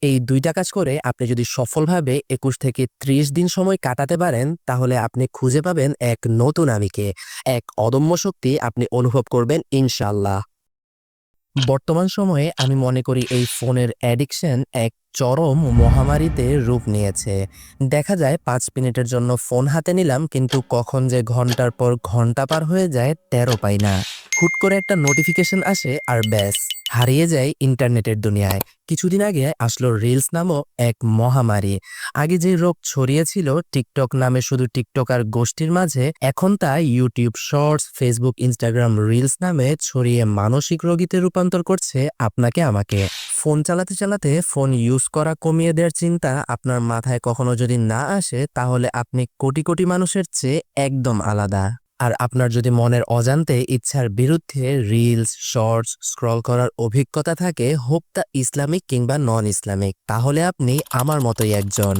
এই ২টা কাজ করে আপনি যদি সফলভাবে ২১ থেকে ৩০ দিন সময় কাটাতে পারেন, তাহলে আপনি খুঁজে পাবেন এক নতুন আমিকে। এক অদম্য শক্তি আপনি অনুভব করবেন ইনশাআল্লাহ। বর্তমান সময়ে আমি মনে করি এই ফোনের অ্যাডিকশন এক চরম মহামারীতে রূপ নিয়েছে। দেখা যায় ৫ মিনিটের জন্য ফোন হাতে নিলাম, কিন্তু কখন যে ঘন্টার পর ঘন্টা পার হয়ে যায় টেরও পাই না। হুট করে একটা নোটিফিকেশন আসে আর ব্যাস, হারিয়ে যায় ইন্টারনেটের দুনিয়ায়। কিছুদিন আগে আসলো রিলস নামক এক মহামারী। আগে যে রোগ ছড়িয়েছিল টিকটক নামে শুধু টিকটকার গোষ্ঠীর মাঝে, এখন তা YouTube shorts, Facebook, Instagram reels নামে ছড়িয়ে মানসিক রোগীতে রূপান্তর করছে আপনাকে আমাকে। ফোন চালাতে চালাতে ফোন ইউজ করা কমিয়ে দেওয়ার চিন্তা আপনার মাথায় কখনো যদি না আসে, তাহলে আপনি কোটি কোটি মানুষের চেয়ে একদম আলাদা। আর আপনার যদি মনের অজান্তে ইচ্ছার বিরুদ্ধে রিলস, শর্টস স্ক্রল করার অভিজ্ঞতা থাকে, হোক তা ইসলামিক কিংবা নন ইসলামিক, তাহলে আপনি আমার মতোই একজন।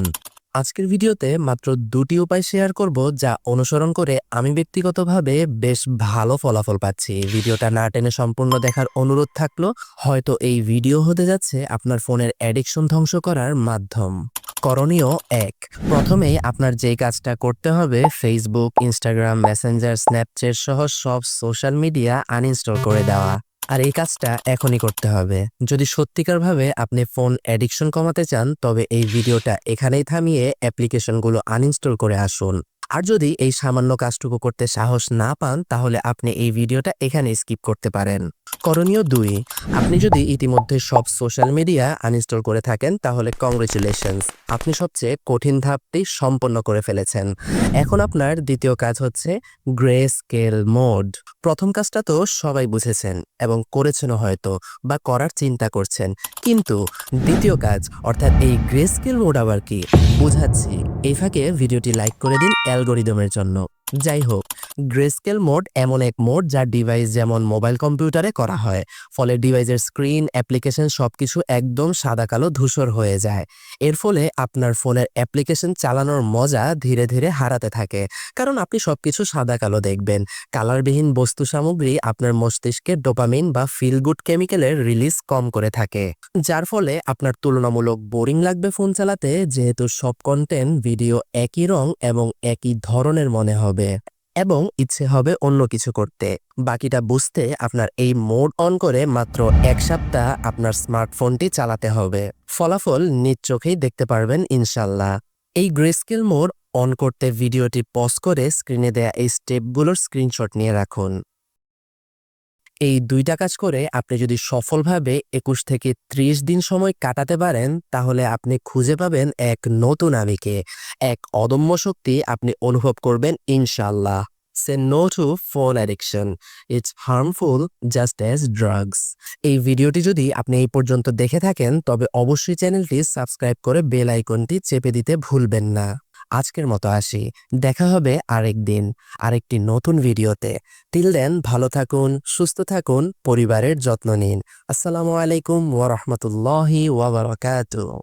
আজকের ভিডিওতে মাত্র ২টি উপায় শেয়ার করব, যা অনুসরণ করে আমি ব্যক্তিগতভাবে বেশ ভালো ফলাফল পাচ্ছি। ভিডিওটা না টেনে সম্পূর্ণ দেখার অনুরোধ থাকলো। হয়তো এই ভিডিও হতে যাচ্ছে আপনার ফোনের অ্যাডিকশন ধ্বংস করার মাধ্যম। করণীয় ১। প্রথমেই আপনার যেই কাজটা করতে হবে, ফেসবুক, ইনস্টাগ্রাম, মেসেঞ্জার, স্ন্যাপচ্যাট সহ সব সোশ্যাল মিডিয়া আনইনস্টল করে দেওয়া। আর এই কাজটা এখনই করতে হবে। যদি সত্যিকারভাবে আপনি ফোন অ্যাডিকশন কমাতে চান, তবে এই ভিডিওটা এখানেই থামিয়ে অ্যাপ্লিকেশনগুলো আনইনস্টল করে আসুন। আর যদি এই সামান্য কাজটুকু করতে সাহস না পান, তাহলে আপনি এই ভিডিওটা এখানে স্কিপ করতে পারেন। করণীয় ২। আপনি যদি ইতিমধ্যে সব সোশ্যাল মিডিয়া আনইনস্টল করে থাকেন, তাহলে কংগ্রেচুলেশনস, আপনি সবচেয়ে কঠিন ধাপটি সম্পন্ন করে ফেলেছেন। এখন আপনার দ্বিতীয় কাজ হচ্ছে গ্রে স্কেল মোড। প্রথম কাজটা তো সবাই বুঝেছেন এবং করেছেনও হয়তো, বা করার চিন্তা করছেন, কিন্তু দ্বিতীয় কাজ অর্থাৎ এই গ্রে স্কেল মোড আবার কি, বুঝাচ্ছি। এই ফাঁকে ভিডিওটি লাইক করে দিন অ্যালগোরিদমের জন্য। যাই হোক, গ্রেস্কেল মোড এমন এক মোড যা ডিভাইস যেমন মোবাইল কম্পিউটারে করা হয়, ফলে ডিভাইসের স্ক্রিন, অ্যাপ্লিকেশন সবকিছু একদম সাদা কালো ধূসর হয়ে যায়। এর ফলে আপনার ফোনের অ্যাপ্লিকেশন চালানোর মজা ধীরে ধীরে হারাতে থাকে, কারণ আপনি সবকিছু সাদা কালো দেখবেন। কালারবিহীন বস্তু সামগ্রী আপনার মস্তিষ্কে ডোপামিন বা ফিল গুড কেমিক্যালের রিলিজ কম করে থাকে, যার ফলে আপনার তুলনামূলক বোরিং লাগবে ফোন চালাতে, যেহেতু সব কন্টেন্ট, ভিডিও একই রং এবং একই ধরনের মনে হবে, এবং ইচ্ছে হবে অন্য কিছু করতে। বাকিটা বুঝতে আপনার এই মোড অন করে মাত্র ১ সপ্তাহ আপনার স্মার্টফোনটি চালাতে হবে। ফলাফল নিজ চোখেই দেখতে পারবেন ইনশাল্লাহ। এই গ্রেস্কেল মোড অন করতে ভিডিওটি পজ করে স্ক্রিনে দেয়া এই স্টেপগুলোর স্ক্রিনশট নিয়ে রাখুন। এই ২টা কাজ করে আপনি যদি সফলভাবে ২১ থেকে ৩০ দিন সময় কাটাতে পারেন, তাহলে আপনি খুঁজে পাবেন এক নতুন আমিকে। এক অদম্য শক্তি আপনি অনুভব করবেন ইনশাআল্লাহ। Say no to phone addiction. It's harmful just as drugs. এই ভিডিওটি যদি আপনি এই পর্যন্ত দেখে থাকেন, তবে অবশ্যই চ্যানেলটি সাবস্ক্রাইব করে বেল আইকনটি চেপে দিতে ভুলবেন না। আজকের মতো আসি, দেখা হবে আরেকদিন আরেকটি নতুন ভিডিওতে। টিল দেন ভালো থাকুন, সুস্থ থাকুন, পরিবারের যত্ন নিন। আসসালামু আলাইকুম ওয়া রাহমাতুল্লাহি ওয়া বারাকাতুহু।